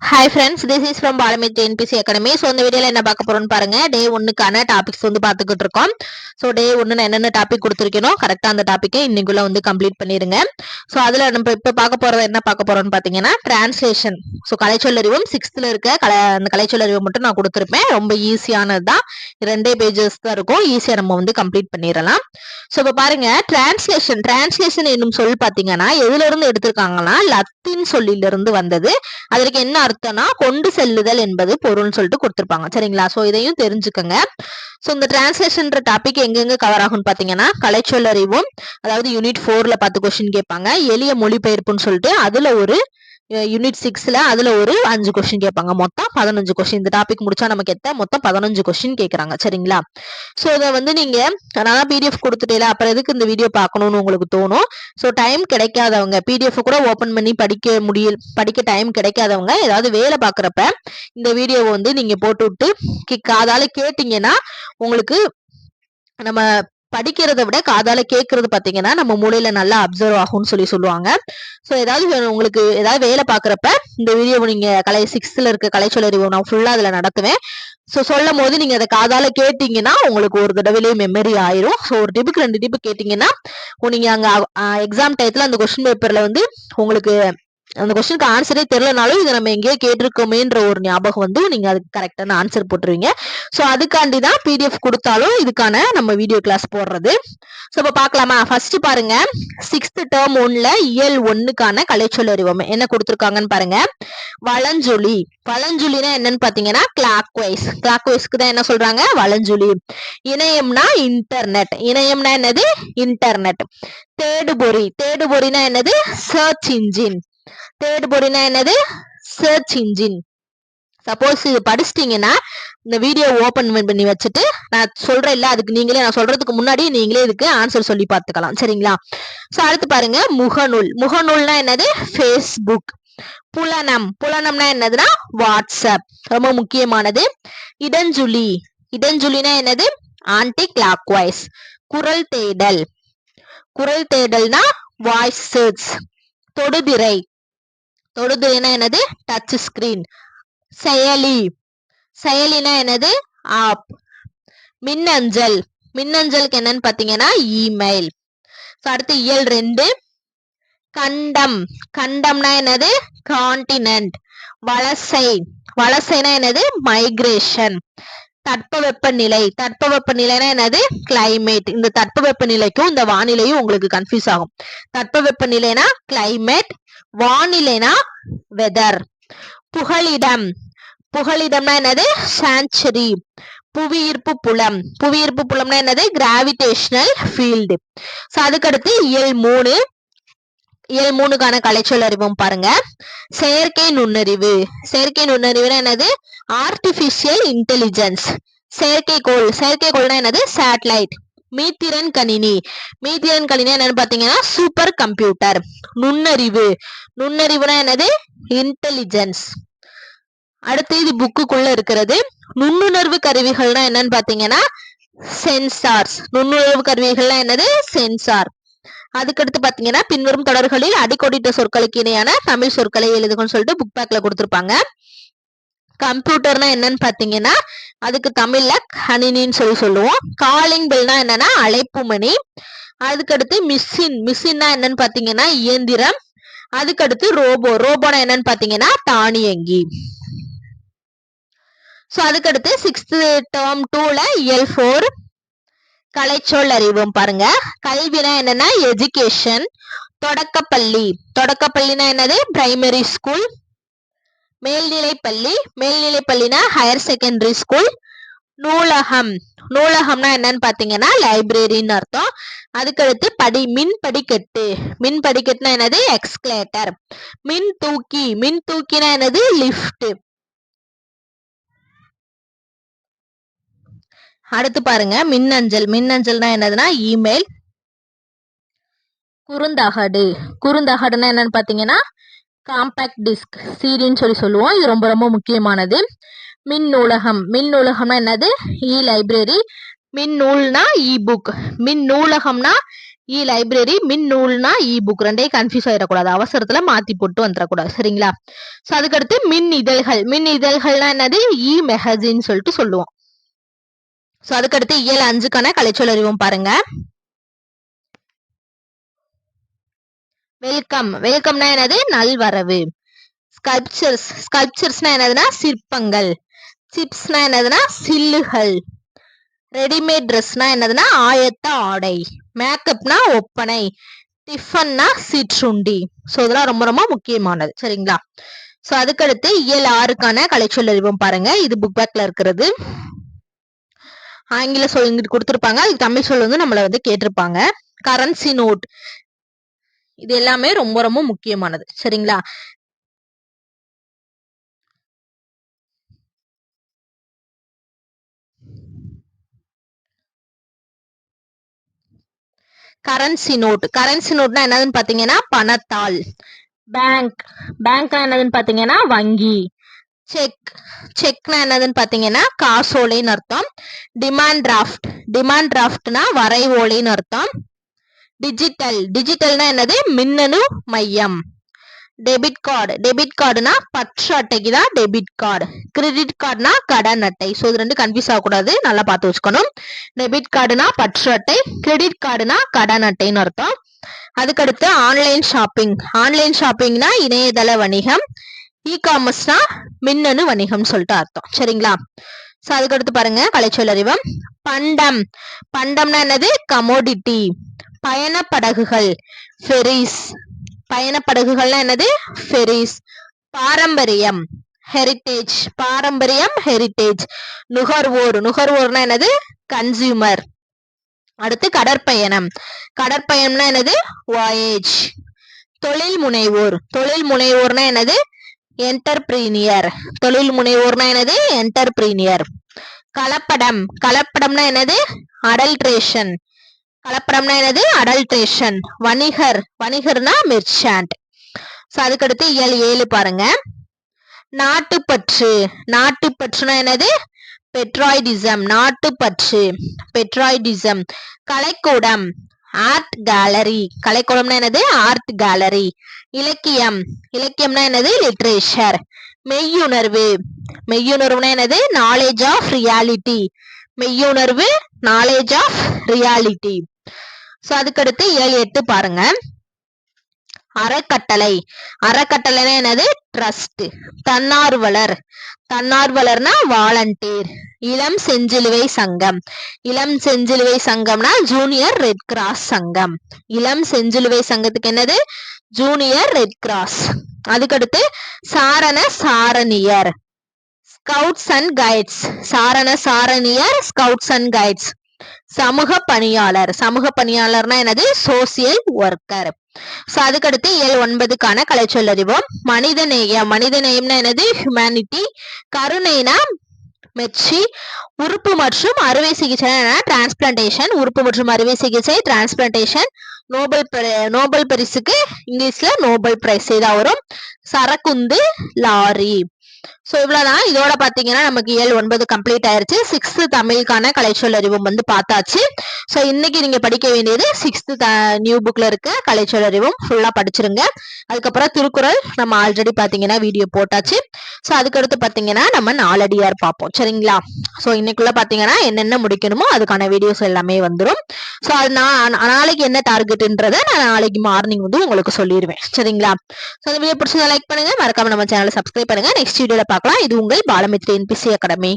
Hi friends, this is from Palami TNPSC academy. So இந்த வீடியோவில் என்ன பார்க்க போறோம்னு பாருங்க. டே 1க்கான டாபிக்ஸ் வந்து பார்த்துக்கிட்டு இருக்கோம். ஸோ டே 1 நான் என்னென்ன டாபிக் கொடுத்துருக்கேனோ கரெக்டாக அந்த டாப்பிக்கை இன்னைக்குள்ள வந்து கம்ப்ளீட் பண்ணிடுங்க. ஸோ அதில் நம்ம இப்போ பார்க்க போறது என்ன பார்க்க போறோம்னு பார்த்தீங்கன்னா டிரான்ஸ்லேஷன். ஸோ கலைச்சொல்லறிவும் 6th இருக்க அந்த கலைச்சொல்லறிவு மட்டும் நான் கொடுத்துருப்பேன். ரொம்ப ஈஸியானது தான், 2 பேஜஸ் தான் இருக்கும். ஈஸியாக நம்ம வந்து கம்ப்ளீட் பண்ணிடலாம். ஸோ இப்போ பாருங்க, டிரான்ஸ்லேஷன் என்னும் சொல் பார்த்தீங்கன்னா எதுல இருந்து எடுத்திருக்காங்கன்னா லத்தீன் சொல்லிலிருந்து வந்தது. அதற்கு என்ன அர்த்தம்னா கொண்டு செல்லுதல் என்பது பொருள்னு சொல்லிட்டு கொடுத்திருப்பாங்க. சரிங்களா? சோ இதையும் தெரிஞ்சுக்கங்க. சோ இந்த டிரான்ஸ்லேஷன் டாபிக் எங்கெங்க கவர் ஆகும்னு பாத்தீங்கன்னா கலைச்சொல்லறிவும், அதாவது யூனிட் 4ல 10 கொஸ்டின் கேட்பாங்க. எளிய மொழிபெயர்ப்புன்னு சொல்லிட்டு அதுல ஒரு யூனிட் 6ல அதுல ஒரு 5 கொஸ்டின் கேட்பாங்க. மொத்தம் 15 கொஸ்டின். இந்த டாபிக் முடிச்சா நமக்கு மொத்தம் 15 கொஸ்டின் கேட்கறாங்க. சரிங்களா? சோ இதை வந்து நீங்க நான் பிடிஎஃப் கொடுத்துட்டேல, அப்புறம் எதுக்கு இந்த வீடியோ பார்க்கணும்னு உங்களுக்கு தோணும். சோ டைம் கிடைக்காதவங்க, பிடிஎஃப் கூட ஓபன் பண்ணி படிக்க டைம் கிடைக்காதவங்க ஏதாவது வேலை பாக்குறப்ப இந்த வீடியோவை வந்து நீங்க போட்டு விட்டு காதால கேட்டீங்கன்னா உங்களுக்கு நம்ம படிக்கிறத விட காதால கேட்கறது பாத்தீங்கன்னா நம்ம மூளையில நல்லா அப்சர்வ் ஆகும்னு சொல்லுவாங்க. சோ ஏதாவது உங்களுக்கு ஏதாவது வேலை பாக்குறப்ப இந்த வீடியோ நீங்க 6th இருக்க கலைச்சொல்லறிவு நான் ஃபுல்லா அதுல நடத்துவேன். சோ சொல்லும் போது நீங்க அதை காதால கேட்டீங்கன்னா உங்களுக்கு ஒரு தடவையிலேயே மெமரி ஆயிரும். சோ ஒரு டிப்புக்கு 2 டிப்பு கேட்டீங்கன்னா நீங்க அங்க எக்ஸாம் டயத்துல அந்த கொஸ்டின் பேப்பர்ல வந்து உங்களுக்கு அந்த கொஸ்டினுக்கு ஆன்சரே தெரியலனாலும் இதை நம்ம எங்கேயோ கேட்டிருக்கோமேன்ற ஒரு ஞாபகம் வந்து நீங்க அதுக்கு கரெக்டான ஆன்சர் போட்டுருவீங்க. சோ அதுக்காண்டி தான் பிடிஎஃப் கொடுத்தாலும் இதுக்கான நம்ம வீடியோ கிளாஸ் போடுறது. சோ இப்ப பாக்கலாமா? ஃபர்ஸ்ட் பாருங்க, 6th term 1ல இயல் 1க்கான கலைச்சொல்லறிவு என்ன கொடுத்திருக்காங்கன்னு பாருங்க. வலஞ்சுழி. வலஞ்சுழினா என்னன்னு பாத்தீங்கன்னா கிளாக்வைஸ். கிளாக்வைஸ்க்கு தான் என்ன சொல்றாங்க? வலஞ்சுழி. இணையம்னா இன்டர்நெட். இணையம்னா என்னது? இன்டர்நெட். தேடுபொறி. தேடுபொறினா என்னது? Search engine. தேடுபொறினா என்னது? Search engine. சப்போஸ் இது படிச்சிட்டீங்கன்னா இந்த வீடியோ ஓபன் பண்ணி வச்சுட்டு நான் சொல்றேன் இல்ல, அதுக்கு நீங்களே நான் சொல்றதுக்கு முன்னாடி நீங்களே இதுக்கு ஆன்சர் சொல்லி பார்த்துக்கலாம். சரிங்களா? சோ அடுத்து பாருங்க, முகநூல். முகநூல்னா என்னது? ஃபேஸ்புக். புலனம். புலனம்னா என்னதுன்னா வாட்ஸ்அப். ரொம்ப முக்கியமானது. இடஞ்சுழி. இடஞ்சுழினா என்னது? Anti clockwise. குரல் தேடல். குரல் தேடல்னா வாய்ஸ் சர்ச். தொடுதிரை. தொடுதிரைனா என்னது? Touch screen. செயலி. செயலினா என்னது? ஆப். மின்னஞ்சல். மின்னஞ்சலுக்கு என்னன்னு பாத்தீங்கன்னா இமெயில். அடுத்து இயல் 2 கண்டம். கண்டம்னா என்னது? கான்டினென்ட். வலசை. வலசைனா என்னது? மைக்ரேஷன். தட்பவெப்பநிலை. தட்பவெப்பநிலைனா என்னது? கிளைமேட். இந்த தட்பவெப்பநிலைக்கும் இந்த வானிலையும் உங்களுக்கு கன்ஃபியூஸ் ஆகும். தட்பவெப்பநிலைனா கிளைமேட், வானிலைனா வெதர். புகலிடம். புகலிடம்னா என்னது? சான்ச்சுரி. புவியீர்ப்பு புலம். புவியீர்ப்பு புலம்னா என்னது? Gravitational field. அதுக்கடுத்து இயல் 3. இயல் 3க்கான கலைச்சொல்லறிவும் பாருங்க. செயற்கை நுண்ணறிவு. செயற்கை நுண்ணறிவுனா என்னது? Artificial intelligence. செயற்கைக்கோள். செயற்கைக்கோள்னா என்னது? சேட்டலைட். மீத்திறன் கணினி. மீத்திறன் கணினி என்னன்னு பாத்தீங்கன்னா சூப்பர் கம்ப்யூட்டர். நுண்ணறிவு. நுண்ணறிவுனா என்னது? இன்டெலிஜென்ஸ். அடுத்து இது புக்குக்குள்ள இருக்கிறது. நுண்ணுணர்வு கருவிகள்னா என்னன்னு பாத்தீங்கன்னா சென்சார்ஸ். நுண்ணுணர்வு கருவிகள்னா என்னது? சென்சார். அதுக்கடுத்து பாத்தீங்கன்னா பின்வரும் தொடர்களில் அடிக்கோடிட்ட சொற்களுக்கு இணையான தமிழ் சொற்களை எழுதுகன்னு சொல்லிட்டு புக் பேக்ல கொடுத்திருப்பாங்க. கம்ப்யூட்டர்னா என்னன்னு பாத்தீங்கன்னா அதுக்கு தமிழ்ல கணினின்னு சொல்லுவோம். காலிங் பெல்னா என்னன்னா அழைப்பு மணி. அதுக்கடுத்து மிஷின். மிஷின்னா என்னன்னு பாத்தீங்கன்னா இயந்திரம். அதுக்கடுத்து ரோபோ. ரோபோனா என்னன்னு பாத்தீங்கன்னா தானியங்கி. சோ அதுக்கடுத்து 6th term 2ல இயல் 4 கலைச்சொல் அறிவும் பாருங்க. கல்வினா என்னன்னா எஜுகேஷன். தொடக்கப்பள்ளி. தொடக்கப்பள்ளினா என்னது? Primary school. மேல்நிலைப்பள்ளி. மேல்நிலைப்பள்ளினா ஹையர் செகண்டரி ஸ்கூல். நூலகம். நூலகம்னா என்னன்னு பாத்தீங்கன்னா லைப்ரரின்னு அர்த்தம். அதுக்கடுத்து மின் படிக்கட்டு. மின் படிக்கட்டுனா என்னது? எக்ஸ்கலேட்டர். மின் தூக்கி. மின் தூக்கினா என்னது? லிஃப்ட். அடுத்து பாருங்க, மின்னஞ்சல். மின்னஞ்சல்னா என்னதுன்னா இமெயில். குறுந்தகடு. குறுந்தகடுனா என்னன்னு பாத்தீங்கன்னா காம்பாக்ட் டிஸ்க், சிடின்னு சொல்லுவோம். இது ரொம்ப ரொம்ப முக்கியமானது. மின் நூலகம். மின் நூலகம்னா என்னது? இ லைப்ரரி. மின் நூல்னா இ புக். மின் நூலகம்னா இ லைப்ரரி, மின் நூல்னா இ புக், ரெண்டையும் கன்ஃபியூஸ் ஆயிடக்கூடாது, அவசரத்துல மாத்தி போட்டு வந்துடக்கூடாது. சரிங்களா? சோ அதுக்கடுத்து மின் இதழ்கள். மின் இதழ்கள்னா என்னது? இ மெகசின் சொல்லிட்டு சொல்லுவோம். சோ அதுக்கடுத்து இயல் 5க்கான கலைச்சொல் அறிவோம் பாருங்க. வெல்கம். வெல்கம்னா என்னது? நல்வரவு. ஸ்கல்ப்சர்ஸ். ஸ்கல்ப்சர்ஸ்னா என்னதுன்னா சிற்பங்கள். சிப்ஸ்னா என்னதுன்னா சில்லுகள். ரெடிமேட் ட்ரெஸ்னா என்னதுன்னா ஆயத்த ஆடை. மேக்கப்னா ஒப்பனை. டிஃபன்னா சிற்றுண்டி. சோ இதெல்லாம் ரொம்ப ரொம்ப முக்கியமானது. சரிங்களா? சோ அதுக்கடுத்து இயல் 6க்கான கலைச்சொல் அறிவோம் பாருங்க. இது புக் பேக்ல இருக்கிறது. ஆங்கில சொல் இங்கிட்டு கொடுத்திருப்பாங்க, அதுக்கு தமிழ் சொல் வந்து நம்மள வந்து கேட்டிருப்பாங்க. Currency note. இது எல்லாமே ரொம்ப ரொம்ப முக்கியமானது. சரிங்களா? Currency note. கரன்சி நோட்னா என்னதுன்னு பாத்தீங்கன்னா பணத்தாள். பேங்க். பேங்க்னா என்னதுன்னு பாத்தீங்கன்னா வங்கி. செக். செக்னா என்னதுன்னு பாத்தீங்கன்னா காசோலைன்னு அர்த்தம். Demand draft. டிமாண்ட் டிராஃப்ட்னா வரைவோலைன்னு அர்த்தம். டிஜிட்டல். டிஜிட்டல்னா என்னது? மின்னணு மையம். Debit card. டெபிட் கார்டுனா பற்று அட்டைக்கு தான் டெபிட் கார்டு. கிரெடிட் கார்டுனா கடன் அட்டை. சோ இது ரெண்டு கன்ஃபியூஸ் ஆகக்கூடாது, நல்லா பார்த்து வச்சுக்கணும். டெபிட் கார்டுனா பற்று அட்டை, கிரெடிட் கார்டுனா கடன் அட்டைன்னு அர்த்தம். அதுக்கடுத்து ஆன்லைன் ஷாப்பிங். ஆன்லைன் ஷாப்பிங்னா இணையதள வணிகம். இ காமர்ஸ்னா மின்னணு வணிகம் சொல்லிட்டு அர்த்தம். சரிங்களா? சோ அதுக்கடுத்து பாருங்க கலைச்சொல் அறிவம். பண்டம். பண்டம்னா என்னது? கமோடிட்டி. பயணப்படகுகள். ஃபெரிஸ். பயணப்படகுகள்னா என்னது? ஃபெரிஸ். பாரம்பரியம். ஹெரிட்டேஜ். பாரம்பரியம் ஹெரிட்டேஜ். நுகர்வோர். நுகர்வோர்னா என்னது? கன்சியூமர். அடுத்து கடற்பயணம். கடற்பயணம்னா என்னது? வாயேஜ். தொழில் முனைவோர். தொழில் முனைவோர்னா என்னது? என்டர்பிரீனியர். தொழில் முனைவோர்னா என்னது? என்டர்பிரீனியர். கலப்படம். கலப்படம்னா என்னது? அடல்ட்ரேஷன். கலப்படம்னா என்னது? அடல்ட்ரேஷன். வணிகர். வணிகர்னா மெர்ச்சாண்ட். சோ அதுக்கடுத்து இயல் 7 பாருங்க. நாட்டுப்பற்று. நாட்டுப்பற்றுனா என்னது? பெட்ராய்டிசம். நாட்டுப்பற்று. பெட்ராய்டிசம். கலைக்கூடம். Art gallery. கலைக்கூடம்னா என்னது? Art gallery. இலக்கியம். இலக்கியம்னா என்னது? லிட்ரேச்சர். மெய்யுணர்வு. மெய்யுணர்வுனா என்னது? Knowledge of reality. மெய்யுணர்வு நாலேஜ் ஆஃப் ரியாலிட்டி. சோ அதுக்கடுத்து இயல் 8 பாருங்க. அறக்கட்டளை. அறக்கட்டளைனா என்னது? ட்ரஸ்ட். தன்னார்வலர். தன்னார்வலர்னா வாலண்டியர். இளம் செஞ்சிலுவை சங்கம். இளம் செஞ்சிலுவை சங்கம்னா ஜூனியர் ரெட் கிராஸ் சங்கம். இளம் செஞ்சிலுவை சங்கத்துக்கு என்னது? Junior red cross. அதுக்கடுத்து சாரண சாரணியர். Scouts and guides. சாரண சாரணியர், ஸ்கவுட்ஸ் அண்ட் கைட்ஸ். சமூக பணியாளர். சமூக பணியாளர்னா என்னது? Social worker. சோ அதுக்கடுத்து இயல் 9க்கான கலைச்சொல் அறிவோம். மனிதநேயம். மனிதநேயம்னா என்னது? ஹியூமனிட்டி. கருணைனா மெர்சி. உறுப்பு மற்றும் அறுவை சிகிச்சை டிரான்ஸ்பிளான்டேஷன். உறுப்பு மற்றும் அறுவை சிகிச்சை டிரான்ஸ்பிளான்டேஷன். நோபல் பரிசுக்கு இங்கிலீஷ்ல நோபல் பிரைஸ் தான் வரும். சரக்குந்து லாரி. சோ இவ்வளவுதான். இதோட பாத்தீங்கன்னா நமக்கு இயல் 9 கம்ப்ளீட் ஆயிருச்சு. 6th தமிழுக்கான கலைச்சொல் அறிவும் வந்து பார்த்தாச்சு. சோ இன்னைக்கு நீங்க படிக்க வேண்டியது 6th நியூ புக்ல இருக்க கலைச்சொல் அறிவும் ஃபுல்லா படிச்சிருங்க. அதுக்கப்புறம் திருக்குறள் நம்ம ஆல்ரெடி பாத்தீங்கன்னா வீடியோ போட்டாச்சு. சோ அதுக்கடுத்து பாத்தீங்கன்னா நம்ம நாலடியார் பார்ப்போம். சரிங்களா? சோ இன்னைக்குள்ள பாத்தீங்கன்னா என்னென்ன முடிக்கணுமோ அதுக்கான வீடியோஸ் எல்லாமே வந்துடும். சோ அது நாளைக்கு என்ன டார்கெட்ன்றத நான் நாளைக்கு மார்னிங் வந்து உங்களுக்கு சொல்லிடுவேன். சரிங்களா? சோ இந்த வீடியோ பிடிச்சதை லைக் பண்ணுங்க, மறக்காம நம்ம சேனலை சப்ஸ்கிரைப் பண்ணுங்க. நெக்ஸ்ட் வீடியோல பார்க்கலாம். இது உங்கள் பாலமித்ரி NPC அகாடமி.